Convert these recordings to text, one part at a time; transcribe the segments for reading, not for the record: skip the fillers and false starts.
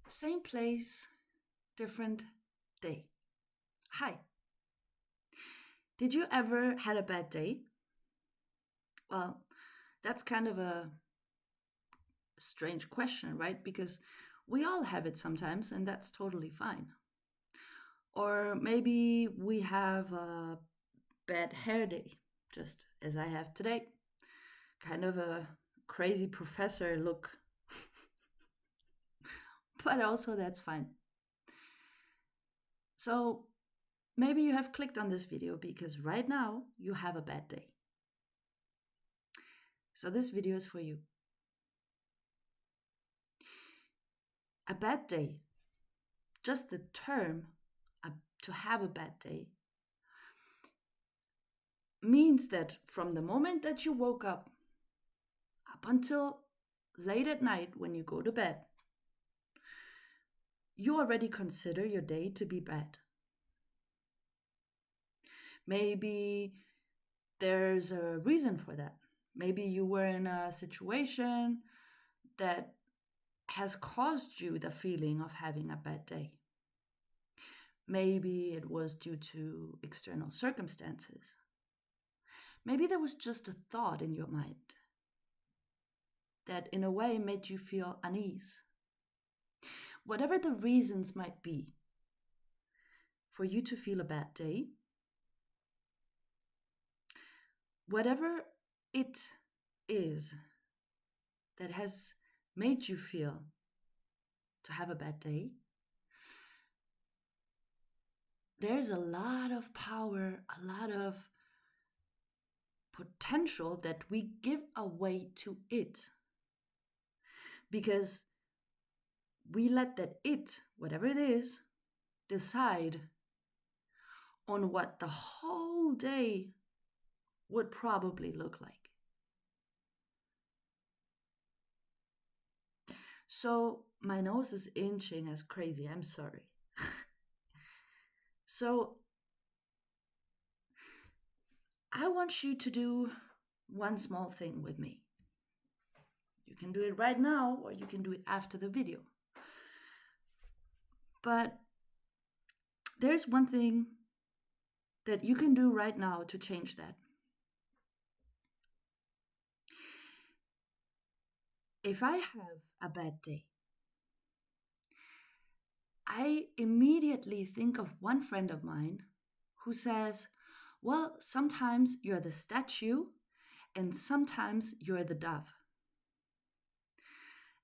Same place, different day. Hi. Did you ever had a bad day? Well, that's kind of a strange question, right? Because we all have it sometimes, and that's totally fine. Or maybe we have a bad hair day, just as I have today. Kind of a crazy professor look, but also that's fine. So maybe you have clicked on this video because right now you have a bad day. So this video is for you. A bad day, just the term to have a bad day, means that from the moment that you woke up until late at night when you go to bed, you already consider your day to be bad. Maybe there's a reason for that. Maybe you were in a situation that has caused you the feeling of having a bad day. Maybe it was due to external circumstances. Maybe there was just a thought in your mind that, in a way, made you feel unease. Whatever the reasons might be for you to feel a bad day, whatever it is that has made you feel to have a bad day, there's a lot of power, a lot of potential that we give away to it. Because we let that it, whatever it is, decide on what the whole day would probably look like. So my nose is inching as crazy. I'm sorry. So I want you to do one small thing with me. You can do it right now or you can do it after the video. But there's one thing that you can do right now to change that. If I have a bad day, I immediately think of one friend of mine who says, well, sometimes you're the statue and sometimes you're the dove.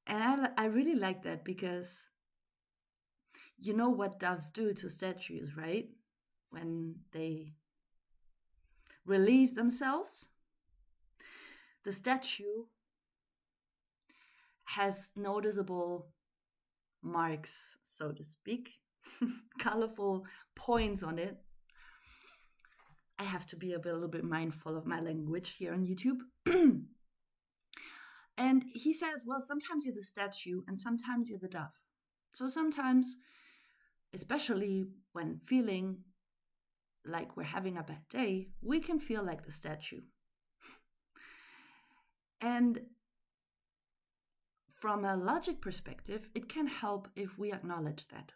And I really like that because you know what doves do to statues, right? When they release themselves, the statue has noticeable marks, so to speak, colorful points on it. I have to be a little bit mindful of my language here on YouTube. And he says, well, sometimes you're the statue and sometimes you're the dove. So sometimes, especially when feeling like we're having a bad day, we can feel like the statue. And from a logic perspective, it can help if we acknowledge that.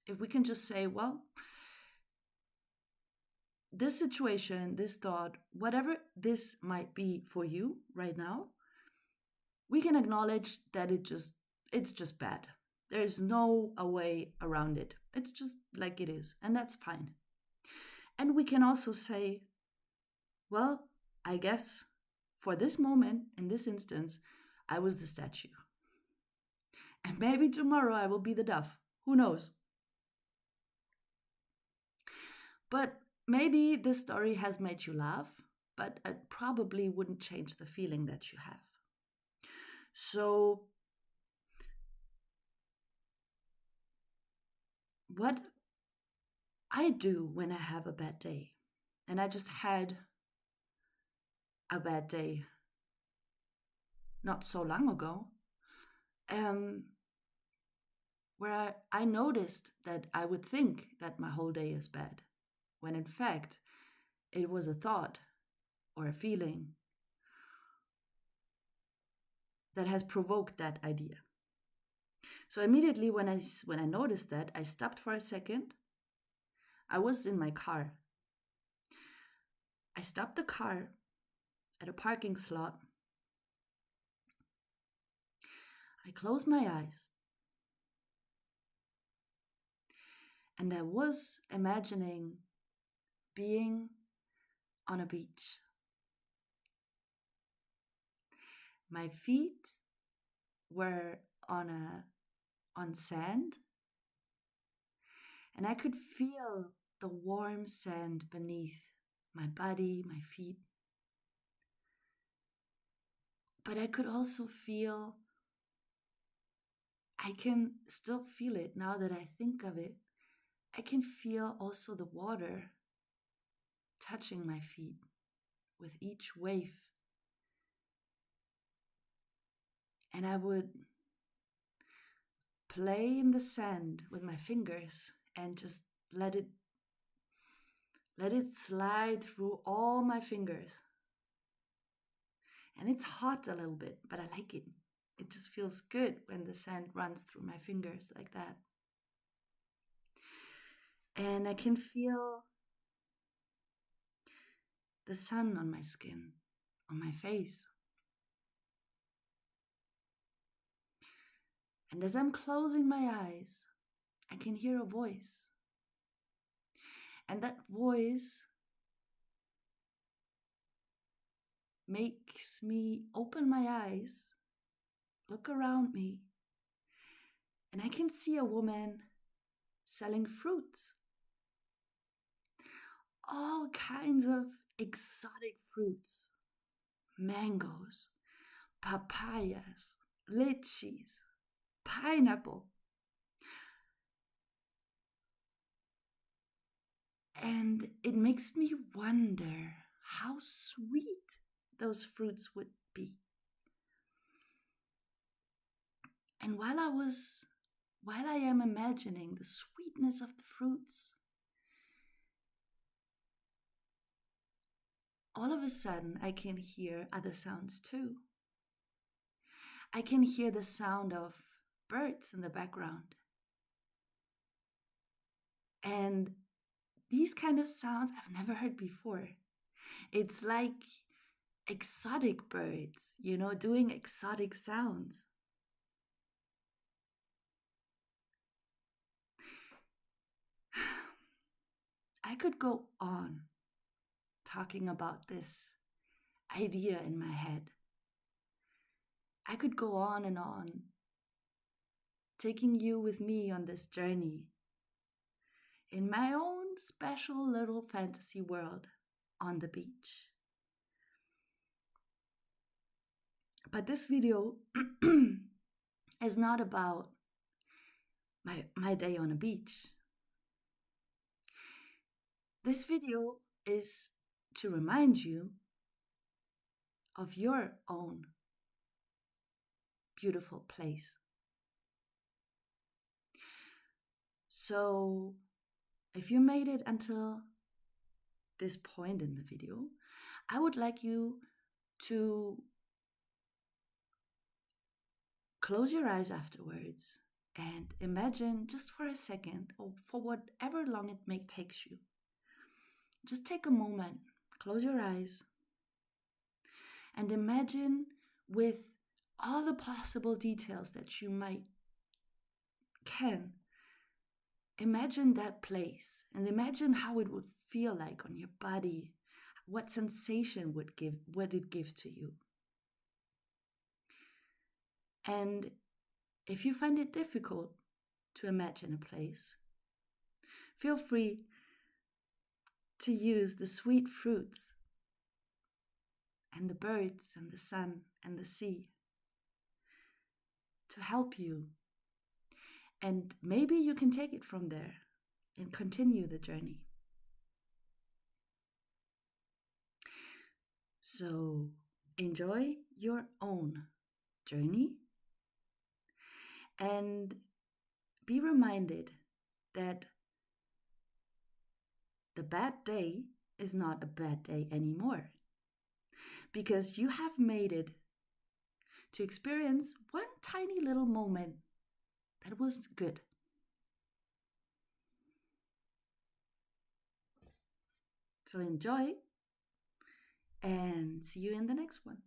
If we can just say, well, this situation, this thought, whatever this might be for you right now, we can acknowledge that it's just bad. There's no a way around it. It's just like it is, and that's fine. And we can also say, well, I guess for this moment, in this instance, I was the statue. And maybe tomorrow I will be the dove. Who knows? But maybe this story has made you laugh, but it probably wouldn't change the feeling that you have. So, what I do when I have a bad day, and I just had a bad day not so long ago, where I noticed that I would think that my whole day is bad, when in fact it was a thought or a feeling that has provoked that idea. So immediately when I noticed that, I stopped for a second. I was in my car. I stopped the car at a parking slot. I closed my eyes and I was imagining being on a beach. My feet were on sand, and I could feel the warm sand beneath my body, my feet. But I could also feel, I can still feel it now that I think of it. I can feel also the water touching my feet with each wave. And I would play in the sand with my fingers and just let it slide through all my fingers. And it's hot a little bit, but I like it. It just feels good when the sand runs through my fingers like that. And I can feel the sun on my skin, on my face. And as I'm closing my eyes, I can hear a voice. And that voice makes me open my eyes, look around me, and I can see a woman selling fruits. All kinds of exotic fruits, mangoes, papayas, lychees, pineapple. And it makes me wonder how sweet those fruits would be. And while I am imagining the sweetness of the fruits, all of a sudden I can hear other sounds too. I can hear the sound of birds in the background. And these kind of sounds I've never heard before. It's like exotic birds, doing exotic sounds. I could go on talking about this idea in my head. I could go on and on, taking you with me on this journey in my own special little fantasy world on the beach. But this video is not about my day on a beach. This video is to remind you of your own beautiful place. So, if you made it until this point in the video, I would like you to close your eyes afterwards and imagine just for a second, or for whatever long it may take you. Just take a moment, close your eyes, and imagine with all the possible details that you can. Imagine that place and imagine how it would feel like on your body. What sensation would it give to you? And if you find it difficult to imagine a place, feel free to use the sweet fruits and the birds and the sun and the sea to help you. And maybe you can take it from there and continue the journey. So enjoy your own journey and be reminded that the bad day is not a bad day anymore, because you have made it to experience one tiny little moment It was good. So enjoy and see you in the next one.